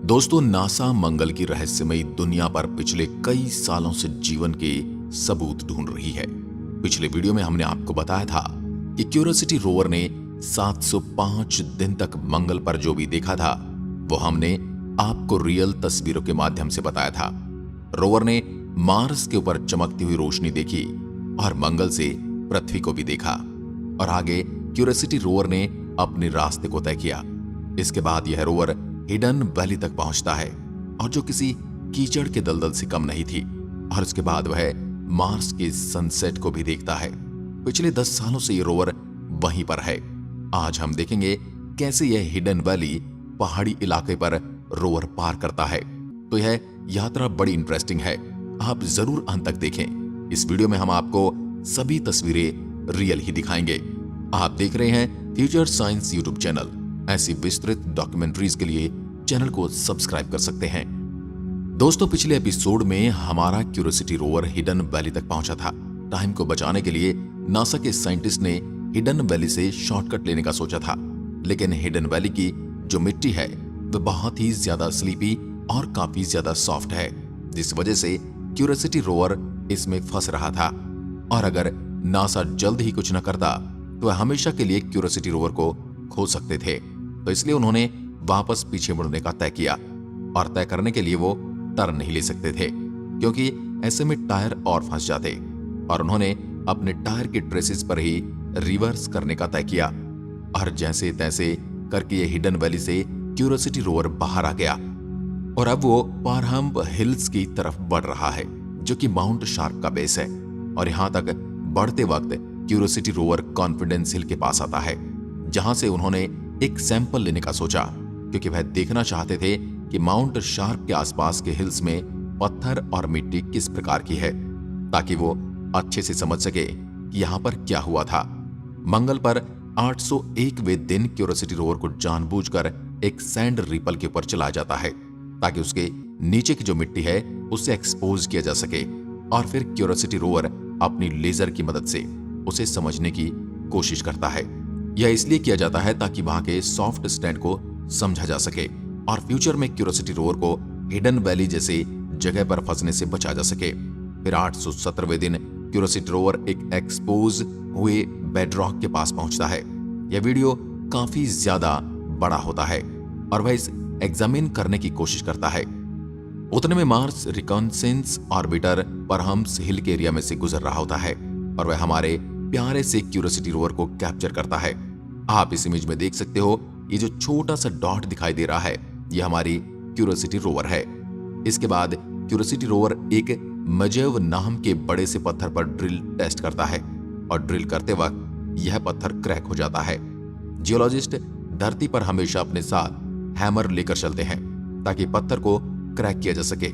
दोस्तों, नासा मंगल की रहस्यमयी दुनिया पर पिछले कई सालों से जीवन के सबूत ढूंढ रही है। पिछले वीडियो में हमने आपको बताया था कि क्यूरियोसिटी रोवर ने 705 दिन तक मंगल पर जो भी देखा था वो हमने आपको रियल तस्वीरों के माध्यम से बताया था। रोवर ने मार्स के ऊपर चमकती हुई रोशनी देखी और मंगल से पृथ्वी को भी देखा और आगे क्यूरियोसिटी रोवर ने अपने रास्ते को तय किया। इसके बाद यह रोवर हिडन वैली तक पहुंचता है और जो किसी कीचड़ के दलदल से कम नहीं थी, और उसके बाद वह मार्स के सनसेट को भी देखता है। पिछले 10 सालों से यह रोवर वहीं पर है। आज हम देखेंगे कैसे यह हिडन वैली पहाड़ी इलाके पर रोवर पार करता है। तो यह यात्रा बड़ी इंटरेस्टिंग है, आप जरूर अंत तक देखें। इस वीडियो में हम आपको सभी तस्वीरें रियल ही दिखाएंगे। आप देख रहे हैं फ्यूचर साइंस यूट्यूब चैनल। ऐसी विस्तृत डॉक्यूमेंट्रीज के लिए चैनल को सब्सक्राइब कर सकते हैं। दोस्तों, पिछले एपिसोड में हमारा क्यूरियोसिटी रोवर हिडन वैली तक पहुंचा था। टाइम को बचाने के लिए नासा के साइंटिस्ट ने हिडन वैली से शॉर्टकट लेने का सोचा था, लेकिन हिडन वैली की जो मिट्टी है वह बहुत ही ज्यादा स्लीपी और काफी ज्यादा सॉफ्ट है, जिस वजह से क्यूरियोसिटी रोवर इसमें फंस रहा था। और अगर नासा जल्द ही कुछ न करता तो वह हमेशा के लिए क्यूरियोसिटी रोवर को खो सकते थे। तो इसलिए उन्होंने वापस पीछे मुड़ने का तय किया, और तय करने के लिए वो टर्न नहीं ले सकते थे क्योंकि ऐसे में टायर और फंस जाते, और उन्होंने अपने टायर के ट्रेसेस पर ही रिवर्स करने का तय किया। और जैसे तैसे करके ये हिडन वैली से क्यूरियोसिटी रोवर बाहर आ गया और अब वो पारहम्प हिल्स की तरफ बढ़ रहा है, जो कि माउंट शार्क का बेस है। और यहां तक बढ़ते वक्त क्यूरियोसिटी रोवर कॉन्फिडेंस हिल के पास आता है, जहां से उन्होंने एक सैंपल लेने का सोचा, क्योंकि वह देखना चाहते थे कि माउंट शार्क के आसपास के हिल्स में पत्थर और मिट्टी किस प्रकार की है, ताकि वो अच्छे से समझ सके कि यहां पर क्या हुआ था। मंगल पर 801वें दिन क्यूरियोसिटी रोवर को जानबूझकर एक सैंड रिपल के ऊपर चलाया जाता है, ताकि उसके नीचे की जो मिट्टी है उसे एक्सपोज किया जा सके, और फिर क्यूरियोसिटी रोवर अपनी लेजर की मदद से उसे समझने की कोशिश करता है। यह इसलिए किया जाता है ताकि वहां के सॉफ्ट स्टैंड को समझा जा सके और फ्यूचर में क्यूरियोसिटी रोवर को हिडन वैली जैसे जगह पर फंसने से बचा जा सके। फिर 817वें दिन क्यूरियोसिटी रोवर एक एक्सपोज हुए बेडरॉक के पास पहुंचता है। यह वीडियो काफी ज्यादा बड़ा होता है और वह इस एग्जामिन करने की कोशिश करता है। उतने में मार्स रिकॉन्सेंस ऑर्बिटर परहम्स हिल के एरिया में से गुजर रहा होता है और वह हमारे प्यारे से क्यूरियोसिटी रोवर को कैप्चर करता है। आप इस इमेज में देख सकते हो, ये जो छोटा सा डॉट दिखाई दे रहा है ये हमारी क्यूरियोसिटी रोवर है। इसके बाद क्यूरियोसिटी रोवर एक मजेव नाम के बड़े से पत्थर पर ड्रिल टेस्ट करता है और ड्रिल करते वक्त यह पत्थर क्रैक हो जाता है। जियोलॉजिस्ट धरती पर हमेशा अपने साथ हैमर लेकर चलते हैं ताकि पत्थर को क्रैक किया जा सके,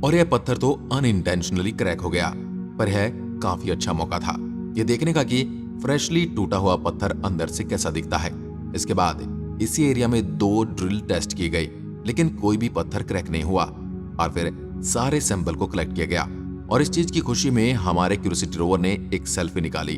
और यह पत्थर तो अनइंटेंशनली क्रैक हो गया, पर यह काफी अच्छा मौका था यह देखने का कि फ्रेशली टूटा हुआ पत्थर अंदर से कैसा दिखता है। इसके बाद इसी एरिया में 2 ड्रिल टेस्ट की गई, लेकिन कोई भी पत्थर क्रैक नहीं हुआ, और फिर सारे सैंपल को कलेक्ट किया गया। और इस चीज की खुशी में हमारे क्यूरियोसिटी रोवर ने एक सेल्फी निकाली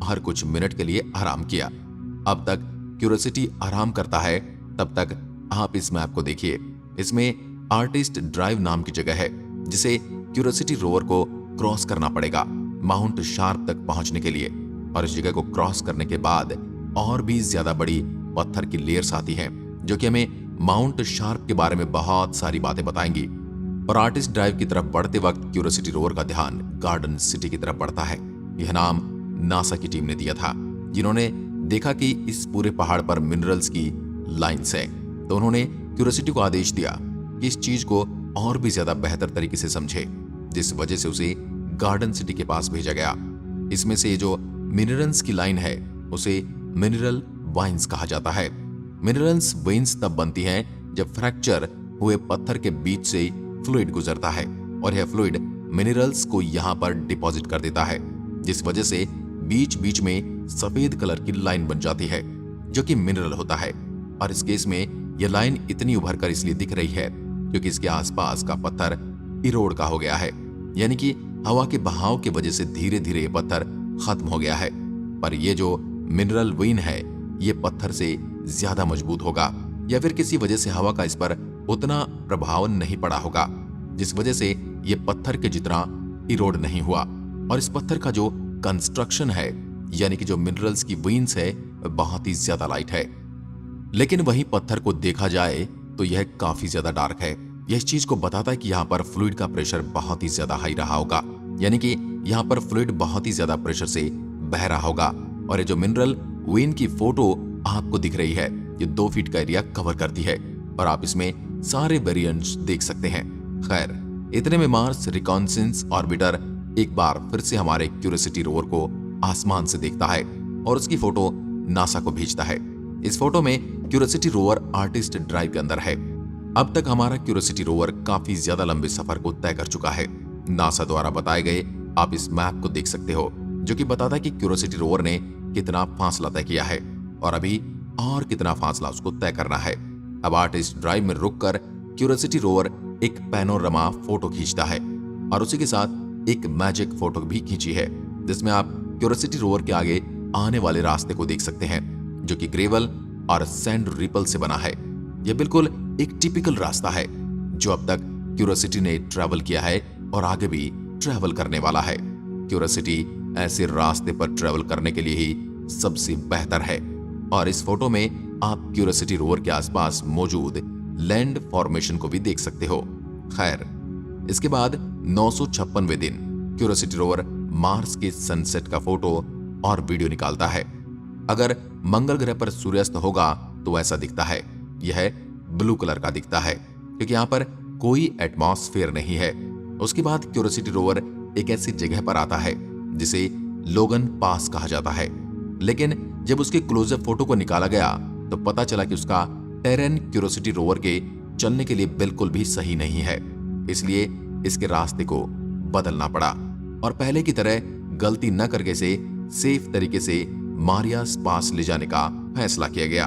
और कुछ मिनट के लिए आराम किया। अब तक क्यूरियोसिटी आराम करता है, तब तक आप इस मैप को देखिए। इसमें आर्टिस्ट ड्राइव नाम की जगह है, जिसे क्यूरियोसिटी रोवर को क्रॉस करना पड़ेगा माउंट शार्क तक पहुंचने के लिए। और इस जगह को क्रॉस करने के बाद और भी ज्यादा बड़ी पत्थर की लेयर्स आती हैं, जो कि हमें माउंट शार्क के बारे में बहुत सारी बातें बताएंगी। और आर्टिस्ट ड्राइव की तरफ बढ़ते वक्त क्यूरियोसिटी रोवर का ध्यान गार्डन सिटी की तरफ बढ़ता है। यह नाम नासा की टीम ने दिया था, जिन्होंने देखा कि इस पूरे पहाड़ पर मिनरल्स की लाइन्स है, तो उन्होंने क्यूरियोसिटी को आदेश दिया कि इस चीज को और भी ज्यादा बेहतर तरीके से समझे, जिस वजह से उसे गार्डन सिटी के पास भेजा गया। इसमें से जो मिनरल्स की लाइन है उसे मिनरल वाइन्स कहा जाता है। मिनरल्स वेन्स तब बनती हैं जब फ्रैक्चर हुए पत्थर के बीच से फ्लूइड गुजरता है, और यह फ्लूइड मिनरल्स को यहां पर डिपॉजिट कर देता है, जिस वजह से बीच बीच में सफेद कलर की लाइन बन जाती है, जो कि मिनरल होता है। और इस केस में यह लाइन इतनी उभर कर इसलिए दिख रही है क्योंकि इसके आसपास का पत्थर इरोड का हो गया है, यानी कि हवा के बहाव की वजह से धीरे धीरे ये पत्थर खत्म हो गया है। पर ये जो मिनरल वेन है ये पत्थर से ज्यादा मजबूत होगा, या फिर किसी वजह से हवा का इस पर उतना प्रभाव नहीं पड़ा होगा, जिस वजह से ये पत्थर के जितना इरोड नहीं हुआ। और इस पत्थर का जो कंस्ट्रक्शन है, यानी कि जो मिनरल्स की वेन्स है, बहुत ही ज्यादा लाइट है। लेकिन वहीं पत्थर को देखा जाए तो यह काफी ज्यादा डार्क है। यह इस चीज को बताता है कि यहाँ पर फ्लूइड का प्रेशर बहुत ही ज्यादा हाई रहा होगा, यानी कि यहाँ पर फ्लूइड बहुत ही ज्यादा प्रेशर से बह रहा होगा। और ये जो मिनरल वेन की फोटो आपको दिख रही है, ये 2 फीट का एरिया कवर करती है और आप इसमें सारे वेरिएंट्स देख सकते हैं। खैर, इतने में मार्स रिकॉन्सेंस ऑर्बिटर एक बार फिर से हमारे क्यूरियोसिटी रोवर को आसमान से देखता है और उसकी फोटो नासा को भेजता है। इस फोटो में क्यूरियोसिटी रोवर आर्टिस्ट ड्राइव के अंदर है। अब तक हमारा क्यूरियोसिटी रोवर काफी ज्यादा लंबे सफर को तय कर चुका है। नासा द्वारा बताए गए आप इस मैप को देख सकते हो, जो कि बताता है कि क्यूरियोसिटी रोवर ने कितना फासला तय किया है और अभी और कितना फासला उसको तय करना है। अब आर्टिस्ट ड्राइव में रुककर क्यूरियोसिटी रोवर एक पैनोरमा फोटो खींचता है और उसी के साथ एक मैजिक फोटो भी खींची है, जिसमें आप क्यूरियोसिटी रोवर के आगे आने वाले रास्ते को देख सकते हैं, जो कि ग्रेवल और सैंड रिपल से बना है। यह बिल्कुल एक टिपिकल रास्ता है जो अब तक क्यूरियोसिटी ने ट्रैवल किया है और आगे भी ट्रैवल करने वाला है। क्यूरियोसिटी ऐसे रास्ते पर ट्रैवल करने के लिए ही सबसे बेहतर है। और इस फोटो में आप क्यूरियोसिटी रोवर के आसपास मौजूद लैंड फॉर्मेशन को भी देख सकते हो। खैर, इसके बाद 956वें दिन क्यूरियोसिटी रोवर मार्स के सनसेट का फोटो और वीडियो निकालता है। अगर मंगल ग्रह पर सूर्यास्त होगा तो ऐसा दिखता है। यह ब्लू कलर का दिखता है क्योंकि यहाँ पर कोई एटमॉस्फेयर नहीं है। उसके बाद क्यूरियोसिटी रोवर एक ऐसी जगह पर आता है जिसे लोगन पास कहा जाता है, लेकिन जब उसके क्लोजअप फोटो को निकाला गया तो पता चला कि उसका टेरेन क्यूरियोसिटी रोवर के चलने के लिए बिल्कुल भी सही नहीं है। इसलिए इसके रास्ते को बदलना पड़ा और पहले की तरह गलती न करके इसे सेफ तरीके से मारियास पास ले जाने का फैसला किया गया।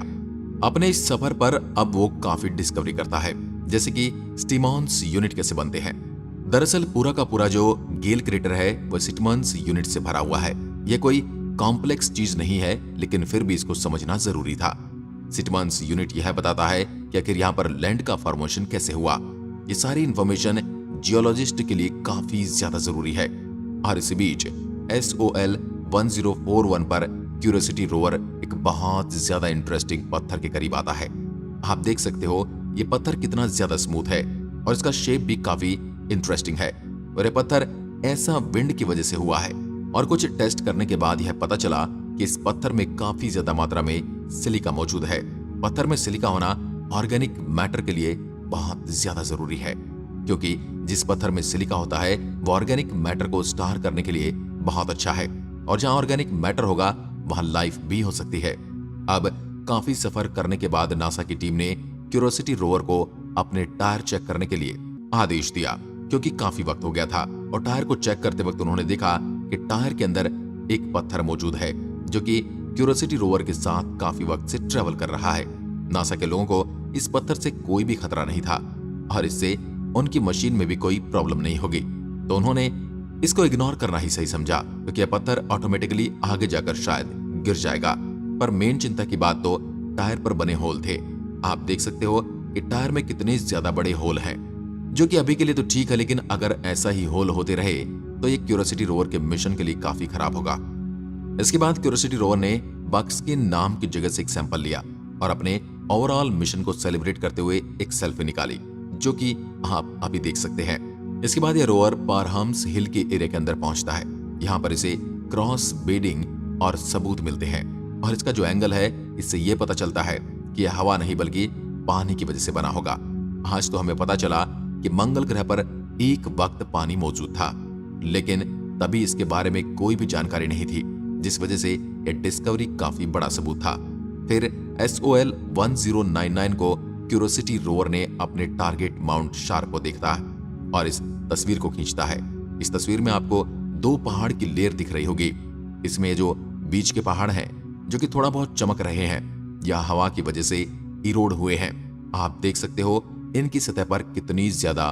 अपने इस सफर पर अब वो काफी डिस्कवरी करता है, जैसे कि स्टिमॉन्स यूनिट कैसे बनते हैं। दरअसल पूरा का पूरा जो गेल क्रेटर है वह सिटमन्स यूनिट से भरा हुआ है। यह कोई कॉम्प्लेक्स चीज नहीं है, लेकिन फिर भी इसको समझना जरूरी था। सिटमन्स यूनिट यह बताता है कि आखिर यहाँ पर लैंड का फॉर्मेशन कैसे हुआ। ये सारी इंफॉर्मेशन जियोलॉजिस्ट के लिए काफी ज्यादा जरूरी है। और इसी बीच SOL 1041 पर क्यूरियोसिटी रोवर एक बहुत ज्यादा इंटरेस्टिंग पत्थर के करीब आता है। आप देख सकते हो ये पत्थर कितना ज्यादा स्मूथ है और इसका शेप भी काफी इंटरेस्टिंग है। और ये पत्थर ऐसा विंड की वजह से हुआ है और कुछ टेस्ट करने के बाद यह पता चला कि इस पत्थर में काफी ज्यादा मात्रा में सिलिका मौजूद है। पत्थर में सिलिका होना ऑर्गेनिक मैटर के लिए बहुत ज्यादा जरूरी है, क्योंकि जिस पत्थर में सिलिका होता है वो ऑर्गेनिक मैटर को स्टार करने के लिए बहुत अच्छा है। और जहां ऑर्गेनिक मैटर होगा वहां लाइफ भी हो सकती है। अब काफी सफर करने के बाद नासा की टीम ने क्यूरियोसिटी रोवर को अपने टायर चेक करने के लिए आदेश दिया, क्योंकि काफी वक्त हो गया था। और टायर को चेक करते वक्त उन्होंने देखा कि टायर के अंदर एक पत्थर मौजूद है जो कि क्यूरियोसिटी रोवर के साथ काफी वक्त से ट्रेवल कर रहा है। नासा के लोगों को इस पत्थर से कोई भी खतरा नहीं था और इससे उनकी मशीन में भी कोई प्रॉब्लम नहीं होगी, तो उन्होंने इसको इग्नोर करना ही सही समझा, क्योंकि यह पत्थर ऑटोमेटिकली आगे जाकर शायद गिर जाएगा। पर मेन चिंता की बात तो टायर पर बने होल थे। आप देख सकते हो कि टायर में कितने ज्यादा बड़े होल हैं, जो कि अभी के लिए तो ठीक है, लेकिन अगर ऐसा ही होल होते रहे तो ये क्यूरियोसिटी रोवर के मिशन के लिए काफी खराब होगा। इसके बाद क्यूरियोसिटी रोवर ने बक्सकिन नाम की जगह से एक सैंपल लिया और अपने ओवरऑल मिशन को सेलिब्रेट करते हुए एक सेल्फी निकाली, जो कि आप अभी देख सकते हैं। इसके बाद यह रोवर पारहम्स हिल के एरिया के अंदर पहुंचता है। यहाँ पर इसे क्रॉस बेडिंग और सबूत मिलते हैं और इसका जो एंगल है इससे यह पता चलता है कि यह हवा नहीं बल्कि पानी की वजह से बना होगा। आज तो हमें पता चला कि मंगल ग्रह पर एक वक्त पानी मौजूद था, लेकिन तभी इसके बारे में कोई भी जानकारी नहीं थी, जिस वजह से यह डिस्कवरी काफी बड़ा सबूत था। फिर SOL 1099 को क्यूरियोसिटी रोवर ने अपने टारगेट माउंट शार्प को देखता है और इस तस्वीर को खींचता है। इस तस्वीर में आपको 2 पहाड़ की लेयर दिख रही होगी। इसमें जो बीच के पहाड़ हैं जो कि थोड़ा बहुत चमक रहे हैं या हवा की वजह से इरोड हुए हैं, आप देख सकते हो इनकी सतह पर कितनी ज्यादा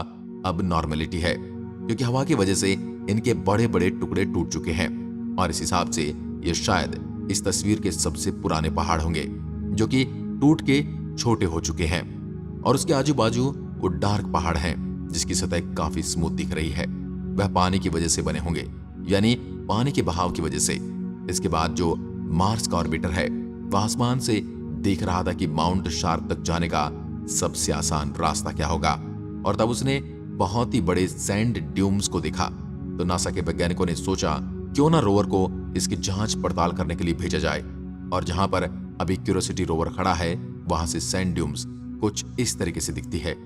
अब नॉर्मेलिटी है, क्योंकि हवा की वजह से इनके बड़े बड़े टुकड़े टूट चुके हैं। और इस हिसाब से ये शायद इस तस्वीर के सबसे पुराने पहाड़ होंगे, जो कि टूट के छोटे हो चुके हैं और उसके आजू बाजू वो डार्क पहाड़ हैं जिसकी सतह काफी स्मूथ दिख रही है। वह पानी की वजह से बने होंगे, यानी पानी के बहाव की वजह से। इसके बाद जो मार्स का ऑर्बिटर है वह आसमान से देख रहा था कि माउंट शार्प तक जाने का सबसे आसान रास्ता क्या होगा, और तब उसने बहुत ही बड़े सैंड ड्यूम्स को देखा। तो नासा के वैज्ञानिकों ने सोचा क्यों ना रोवर को इसकी जांच पड़ताल करने के लिए भेजा जाए। और जहां पर अभी क्यूरियोसिटी रोवर खड़ा है वहां से सैंड ड्यूम्स कुछ इस तरीके से दिखती है।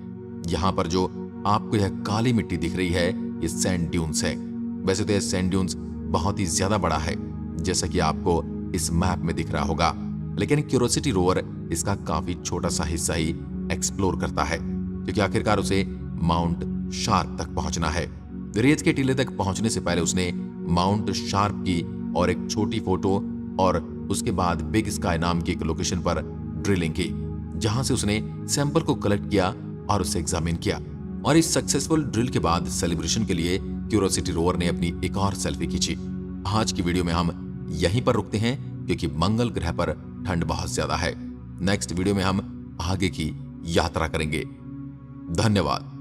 यहां पर जो आपको यह काली मिट्टी दिख रही है ये सैंड ड्यून्स है। वैसे तो यह सैंड ड्यून्स बहुत ही ज्यादा बड़ा है जैसा कि आपको इस मैप में दिख रहा होगा, लेकिन क्यूरियोसिटी रोवर इसका काफी छोटा सा हिस्सा ही एक्सप्लोर करता है क्योंकि आखिरकार उसे माउंट शार्प तक पहुंचना है। रेत के टीले तक पहुंचने से पहले उसने माउंट शार्प की और एक छोटी फोटो और उसके बाद बिग स्काई नाम की एक लोकेशन पर ड्रिलिंग की, जहां से उसने सैंपल को कलेक्ट किया और उसे एग्जामिन किया। और इस सक्सेसफुल ड्रिल के बाद सेलिब्रेशन के लिए क्यूरियोसिटी रोवर ने अपनी एक और सेल्फी खींची। आज की वीडियो में हम यहीं पर रुकते हैं क्योंकि मंगल ग्रह पर ठंड बहुत ज्यादा है। नेक्स्ट वीडियो में हम आगे की यात्रा करेंगे। धन्यवाद।